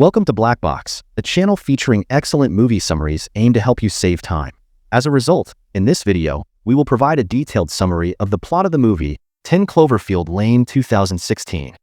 Welcome to Black Box, a channel featuring excellent movie summaries aimed to help you save time. As a result, in this video, we will provide a detailed summary of the plot of the movie 10 Cloverfield Lane 2016.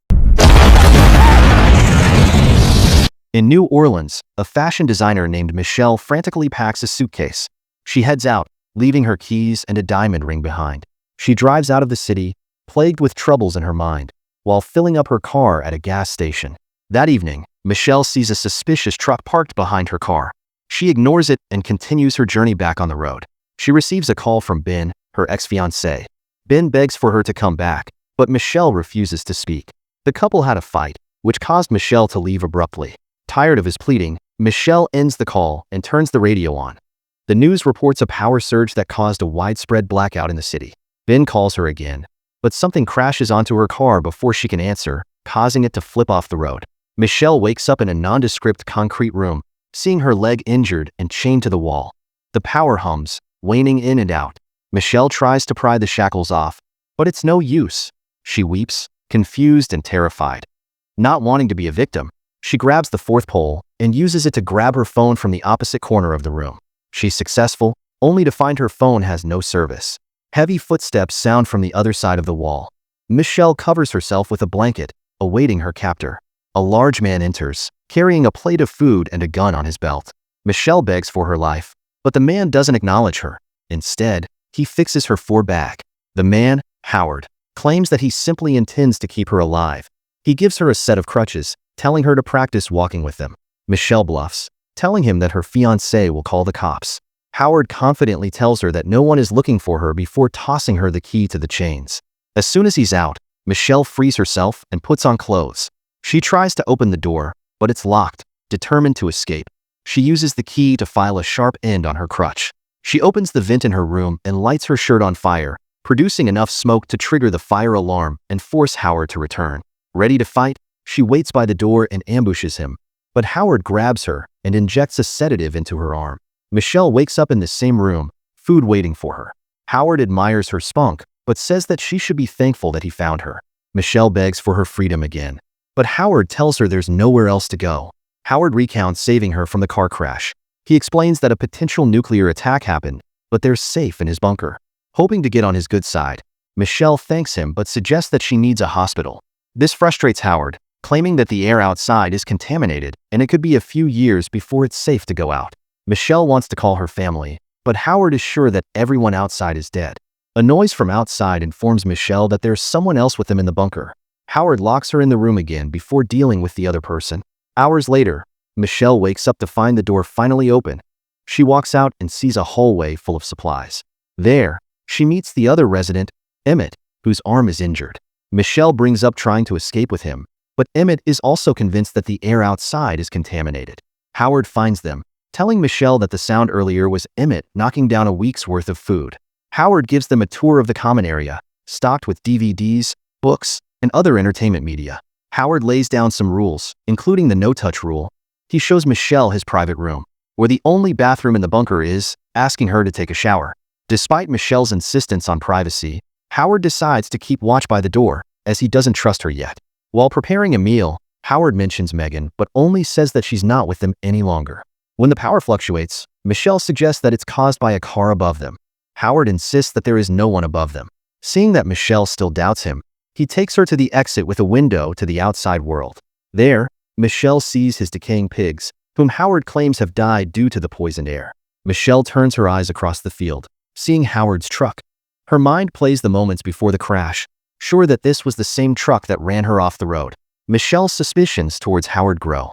In New Orleans, a fashion designer named Michelle frantically packs a suitcase. She heads out, leaving her keys and a diamond ring behind. She drives out of the city, plagued with troubles in her mind, while filling up her car at a gas station. That evening, Michelle sees a suspicious truck parked behind her car. She ignores it and continues her journey back on the road. She receives a call from Ben, her ex-fiancé. Ben begs for her to come back, but Michelle refuses to speak. The couple had a fight, which caused Michelle to leave abruptly. Tired of his pleading, Michelle ends the call and turns the radio on. The news reports a power surge that caused a widespread blackout in the city. Ben calls her again, but something crashes onto her car before she can answer, causing it to flip off the road. Michelle wakes up in a nondescript concrete room, seeing her leg injured and chained to the wall. The power hums, waning in and out. Michelle tries to pry the shackles off, but it's no use. She weeps, confused and terrified. Not wanting to be a victim, she grabs the fourth pole and uses it to grab her phone from the opposite corner of the room. She's successful, only to find her phone has no service. Heavy footsteps sound from the other side of the wall. Michelle covers herself with a blanket, awaiting her captor. A large man enters, carrying a plate of food and a gun on his belt. Michelle begs for her life, but the man doesn't acknowledge her. Instead, he fixes her for back. The man, Howard, claims that he simply intends to keep her alive. He gives her a set of crutches, telling her to practice walking with them. Michelle bluffs, telling him that her fiancé will call the cops. Howard confidently tells her that no one is looking for her before tossing her the key to the chains. As soon as he's out, Michelle frees herself and puts on clothes. She tries to open the door, but it's locked, determined to escape. She uses the key to file a sharp end on her crutch. She opens the vent in her room and lights her shirt on fire, producing enough smoke to trigger the fire alarm and force Howard to return. Ready to fight, she waits by the door and ambushes him. But Howard grabs her and injects a sedative into her arm. Michelle wakes up in the same room, food waiting for her. Howard admires her spunk, but says that she should be thankful that he found her. Michelle begs for her freedom again, but Howard tells her there's nowhere else to go. Howard recounts saving her from the car crash. He explains that a potential nuclear attack happened, but they're safe in his bunker. Hoping to get on his good side, Michelle thanks him but suggests that she needs a hospital. This frustrates Howard, claiming that the air outside is contaminated and it could be a few years before it's safe to go out. Michelle wants to call her family, but Howard is sure that everyone outside is dead. A noise from outside informs Michelle that there's someone else with them in the bunker. Howard locks her in the room again before dealing with the other person. Hours later, Michelle wakes up to find the door finally open. She walks out and sees a hallway full of supplies. There, she meets the other resident, Emmett, whose arm is injured. Michelle brings up trying to escape with him, but Emmett is also convinced that the air outside is contaminated. Howard finds them, telling Michelle that the sound earlier was Emmett knocking down a week's worth of food. Howard gives them a tour of the common area, stocked with DVDs, books, and other entertainment media. Howard lays down some rules, including the no-touch rule. He shows Michelle his private room, where the only bathroom in the bunker is, asking her to take a shower. Despite Michelle's insistence on privacy, Howard decides to keep watch by the door, as he doesn't trust her yet. While preparing a meal, Howard mentions Megan, but only says that she's not with them any longer. When the power fluctuates, Michelle suggests that it's caused by a car above them. Howard insists that there is no one above them. Seeing that Michelle still doubts him, he takes her to the exit with a window to the outside world. There, Michelle sees his decaying pigs, whom Howard claims have died due to the poisoned air. Michelle turns her eyes across the field, seeing Howard's truck. Her mind plays the moments before the crash, sure that this was the same truck that ran her off the road. Michelle's suspicions towards Howard grow.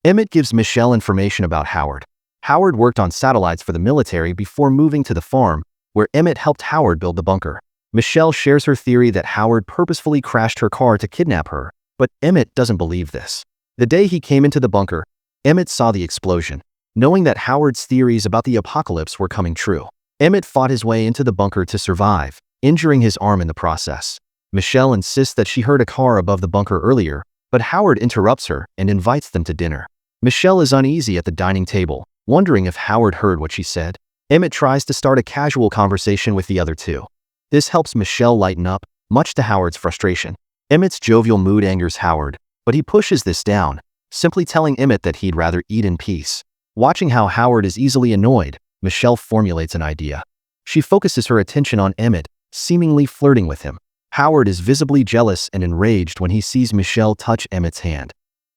Emmett gives Michelle information about Howard. Howard worked on satellites for the military before moving to the farm, where Emmett helped Howard build the bunker. Michelle shares her theory that Howard purposefully crashed her car to kidnap her, but Emmett doesn't believe this. The day he came into the bunker, Emmett saw the explosion. Knowing that Howard's theories about the apocalypse were coming true, Emmett fought his way into the bunker to survive, injuring his arm in the process. Michelle insists that she heard a car above the bunker earlier, but Howard interrupts her and invites them to dinner. Michelle is uneasy at the dining table, wondering if Howard heard what she said. Emmett tries to start a casual conversation with the other two. This helps Michelle lighten up, much to Howard's frustration. Emmett's jovial mood angers Howard, but he pushes this down, simply telling Emmett that he'd rather eat in peace. Watching how Howard is easily annoyed, Michelle formulates an idea. She focuses her attention on Emmett, seemingly flirting with him. Howard is visibly jealous and enraged when he sees Michelle touch Emmett's hand.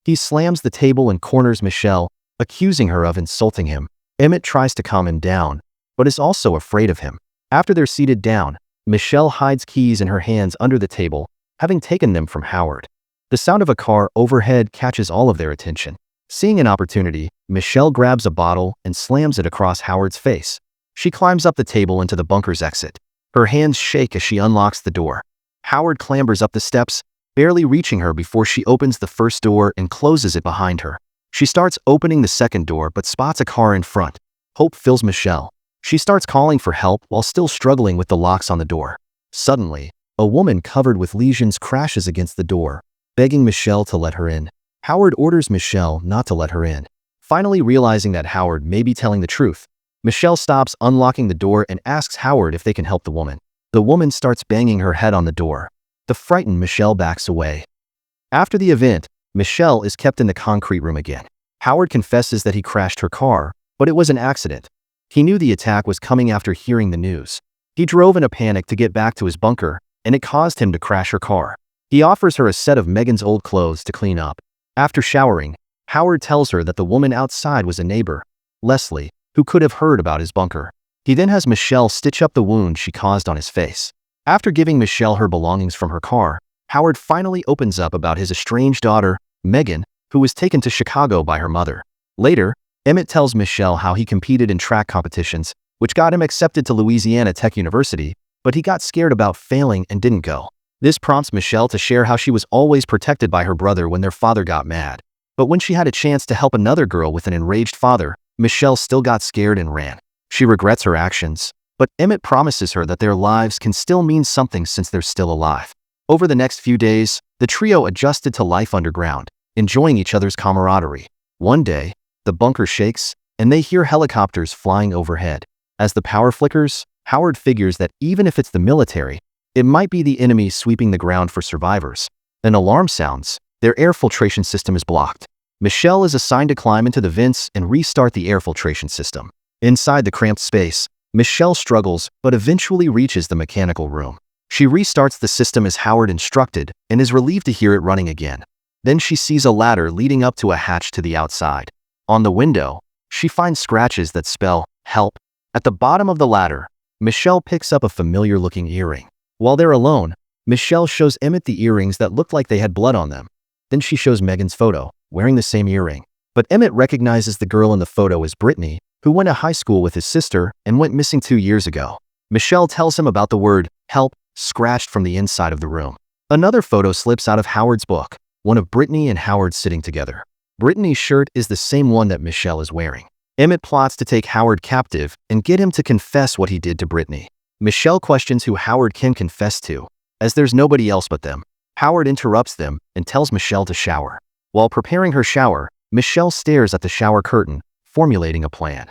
He slams the table and corners Michelle, accusing her of insulting him. Emmett tries to calm him down, but is also afraid of him. After they're seated down, Michelle hides keys in her hands under the table, having taken them from Howard. The sound of a car overhead catches all of their attention. Seeing an opportunity, Michelle grabs a bottle and slams it across Howard's face. She climbs up the table into the bunker's exit. Her hands shake as she unlocks the door. Howard clambers up the steps, barely reaching her before she opens the first door and closes it behind her. She starts opening the second door but spots a car in front. Hope fills Michelle. She starts calling for help while still struggling with the locks on the door. Suddenly, a woman covered with lesions crashes against the door, begging Michelle to let her in. Howard orders Michelle not to let her in. Finally realizing that Howard may be telling the truth, Michelle stops unlocking the door and asks Howard if they can help the woman. The woman starts banging her head on the door. The frightened Michelle backs away. After the event, Michelle is kept in the concrete room again. Howard confesses that he crashed her car, but it was an accident. He knew the attack was coming after hearing the news. He drove in a panic to get back to his bunker, and it caused him to crash her car. He offers her a set of Megan's old clothes to clean up. After showering, Howard tells her that the woman outside was a neighbor, Leslie, who could have heard about his bunker. He then has Michelle stitch up the wound she caused on his face. After giving Michelle her belongings from her car, Howard finally opens up about his estranged daughter, Megan, who was taken to Chicago by her mother. Later, Emmett tells Michelle how he competed in track competitions, which got him accepted to Louisiana Tech University, but he got scared about failing and didn't go. This prompts Michelle to share how she was always protected by her brother when their father got mad. But when she had a chance to help another girl with an enraged father, Michelle still got scared and ran. She regrets her actions, but Emmett promises her that their lives can still mean something since they're still alive. Over the next few days, the trio adjusted to life underground, enjoying each other's camaraderie. One day, the bunker shakes, and they hear helicopters flying overhead. As the power flickers, Howard figures that even if it's the military, it might be the enemy sweeping the ground for survivors. An alarm sounds. Their air filtration system is blocked. Michelle is assigned to climb into the vents and restart the air filtration system. Inside the cramped space, Michelle struggles but eventually reaches the mechanical room. She restarts the system as Howard instructed and is relieved to hear it running again. Then she sees a ladder leading up to a hatch to the outside. On the window, she finds scratches that spell help. At the bottom of the ladder, Michelle picks up a familiar-looking earring. While they're alone, Michelle shows Emmett the earrings that looked like they had blood on them. Then she shows Megan's photo, wearing the same earring. But Emmett recognizes the girl in the photo as Brittany, who went to high school with his sister and went missing 2 years ago. Michelle tells him about the word help scratched from the inside of the room. Another photo slips out of Howard's book, one of Brittany and Howard sitting together. Brittany's shirt is the same one that Michelle is wearing. Emmett plots to take Howard captive and get him to confess what he did to Brittany. Michelle questions who Howard can confess to, as there's nobody else but them. Howard interrupts them and tells Michelle to shower. While preparing her shower, Michelle stares at the shower curtain, formulating a plan.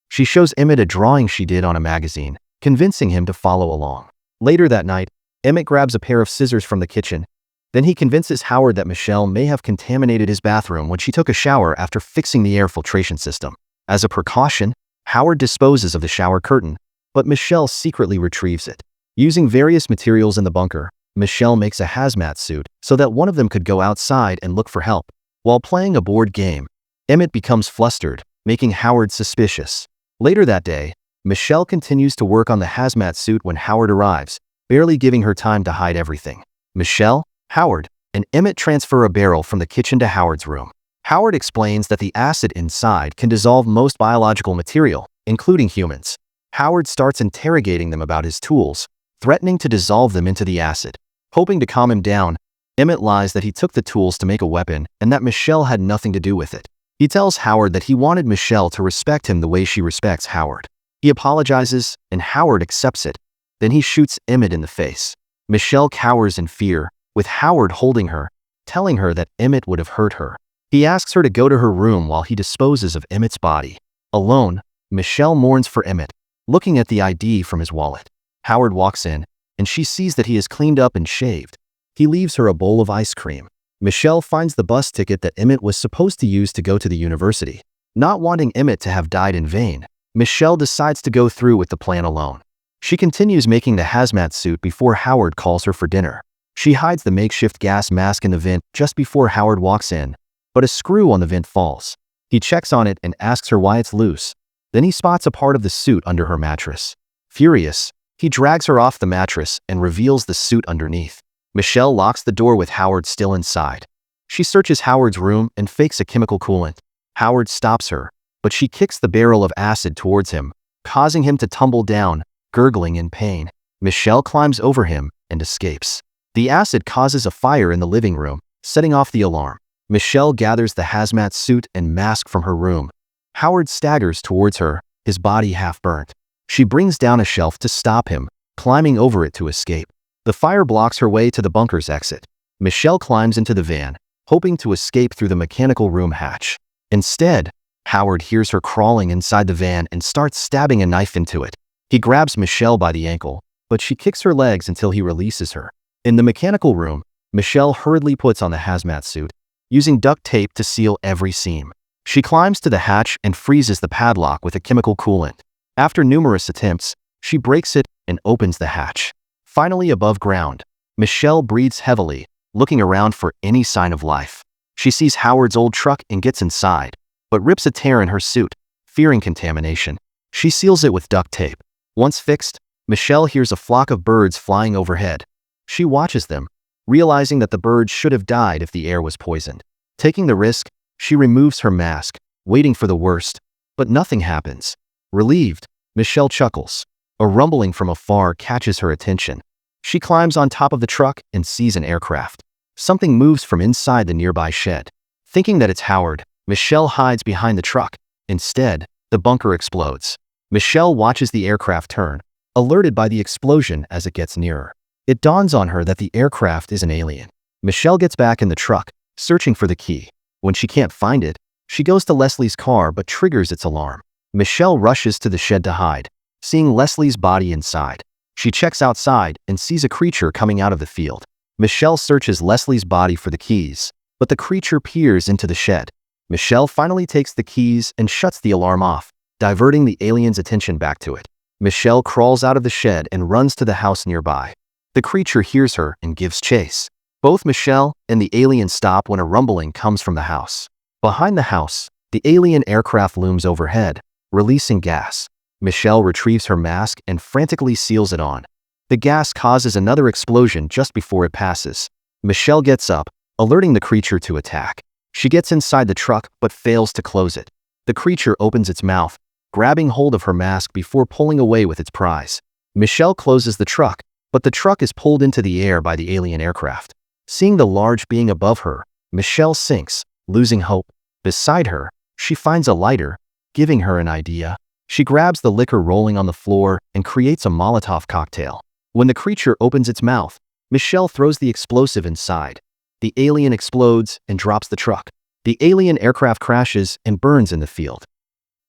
She shows Emmett a drawing she did on a magazine, convincing him to follow along. Later that night, Emmett grabs a pair of scissors from the kitchen. Then he convinces Howard that Michelle may have contaminated his bathroom when she took a shower after fixing the air filtration system. As a precaution, Howard disposes of the shower curtain, but Michelle secretly retrieves it. Using various materials in the bunker, Michelle makes a hazmat suit so that one of them could go outside and look for help. While playing a board game, Emmett becomes flustered, making Howard suspicious. Later that day, Michelle continues to work on the hazmat suit when Howard arrives, barely giving her time to hide everything. Michelle, Howard, and Emmett transfer a barrel from the kitchen to Howard's room. Howard explains that the acid inside can dissolve most biological material, including humans. Howard starts interrogating them about his tools, threatening to dissolve them into the acid. Hoping to calm him down, Emmett lies that he took the tools to make a weapon and that Michelle had nothing to do with it. He tells Howard that he wanted Michelle to respect him the way she respects Howard. He apologizes, and Howard accepts it. Then he shoots Emmett in the face. Michelle cowers in fear, with Howard holding her, telling her that Emmett would have hurt her. He asks her to go to her room while he disposes of Emmett's body. Alone, Michelle mourns for Emmett, looking at the ID from his wallet. Howard walks in, and she sees that he is cleaned up and shaved. He leaves her a bowl of ice cream. Michelle finds the bus ticket that Emmett was supposed to use to go to the university. Not wanting Emmett to have died in vain, Michelle decides to go through with the plan alone. She continues making the hazmat suit before Howard calls her for dinner. She hides the makeshift gas mask in the vent just before Howard walks in, but a screw on the vent falls. He checks on it and asks her why it's loose. Then he spots a part of the suit under her mattress. Furious, he drags her off the mattress and reveals the suit underneath. Michelle locks the door with Howard still inside. She searches Howard's room and fakes a chemical coolant. Howard stops her, but she kicks the barrel of acid towards him, causing him to tumble down, gurgling in pain. Michelle climbs over him and escapes. The acid causes a fire in the living room, setting off the alarm. Michelle gathers the hazmat suit and mask from her room. Howard staggers towards her, his body half burnt. She brings down a shelf to stop him, climbing over it to escape. The fire blocks her way to the bunker's exit. Michelle climbs into the van, hoping to escape through the mechanical room hatch. Instead, Howard hears her crawling inside the van and starts stabbing a knife into it. He grabs Michelle by the ankle, but she kicks her legs until he releases her. In the mechanical room, Michelle hurriedly puts on the hazmat suit, using duct tape to seal every seam. She climbs to the hatch and freezes the padlock with a chemical coolant. After numerous attempts, she breaks it and opens the hatch. Finally above ground, Michelle breathes heavily, looking around for any sign of life. She sees Howard's old truck and gets inside, but rips a tear in her suit, fearing contamination. She seals it with duct tape. Once fixed, Michelle hears a flock of birds flying overhead. She watches them, realizing that the birds should have died if the air was poisoned. Taking the risk, she removes her mask, waiting for the worst, but nothing happens. Relieved, Michelle chuckles. A rumbling from afar catches her attention. She climbs on top of the truck and sees an aircraft. Something moves from inside the nearby shed. Thinking that it's Howard, Michelle hides behind the truck. Instead, the bunker explodes. Michelle watches the aircraft turn, alerted by the explosion as it gets nearer. It dawns on her that the aircraft is an alien. Michelle gets back in the truck, searching for the key. When she can't find it, she goes to Leslie's car but triggers its alarm. Michelle rushes to the shed to hide, seeing Leslie's body inside. She checks outside and sees a creature coming out of the field. Michelle searches Leslie's body for the keys, but the creature peers into the shed. Michelle finally takes the keys and shuts the alarm off, diverting the alien's attention back to it. Michelle crawls out of the shed and runs to the house nearby. The creature hears her and gives chase. Both Michelle and the alien stop when a rumbling comes from the house. Behind the house, the alien aircraft looms overhead, releasing gas. Michelle retrieves her mask and frantically seals it on. The gas causes another explosion just before it passes. Michelle gets up, alerting the creature to attack. She gets inside the truck but fails to close it. The creature opens its mouth, grabbing hold of her mask before pulling away with its prize. Michelle closes the truck, but the truck is pulled into the air by the alien aircraft. Seeing the large being above her, Michelle sinks, losing hope. Beside her, she finds a lighter, giving her an idea. She grabs the liquor rolling on the floor and creates a Molotov cocktail. When the creature opens its mouth, Michelle throws the explosive inside. The alien explodes and drops the truck. The alien aircraft crashes and burns in the field.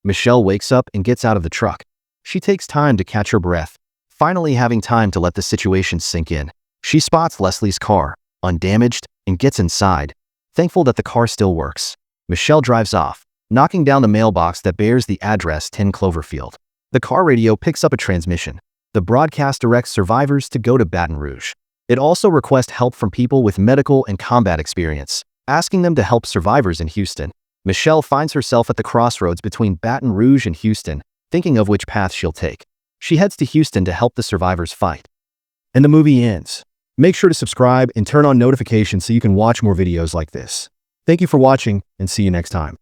Michelle wakes up and gets out of the truck. She takes time to catch her breath, finally having time to let the situation sink in. She spots Leslie's car, undamaged, and gets inside, thankful that the car still works. Michelle drives off, knocking down the mailbox that bears the address 10 Cloverfield. The car radio picks up a transmission. The broadcast directs survivors to go to Baton Rouge. It also requests help from people with medical and combat experience, asking them to help survivors in Houston. Michelle finds herself at the crossroads between Baton Rouge and Houston, thinking of which path she'll take. She heads to Houston to help the survivors fight. And the movie ends. Make sure to subscribe and turn on notifications so you can watch more videos like this. Thank you for watching, and see you next time.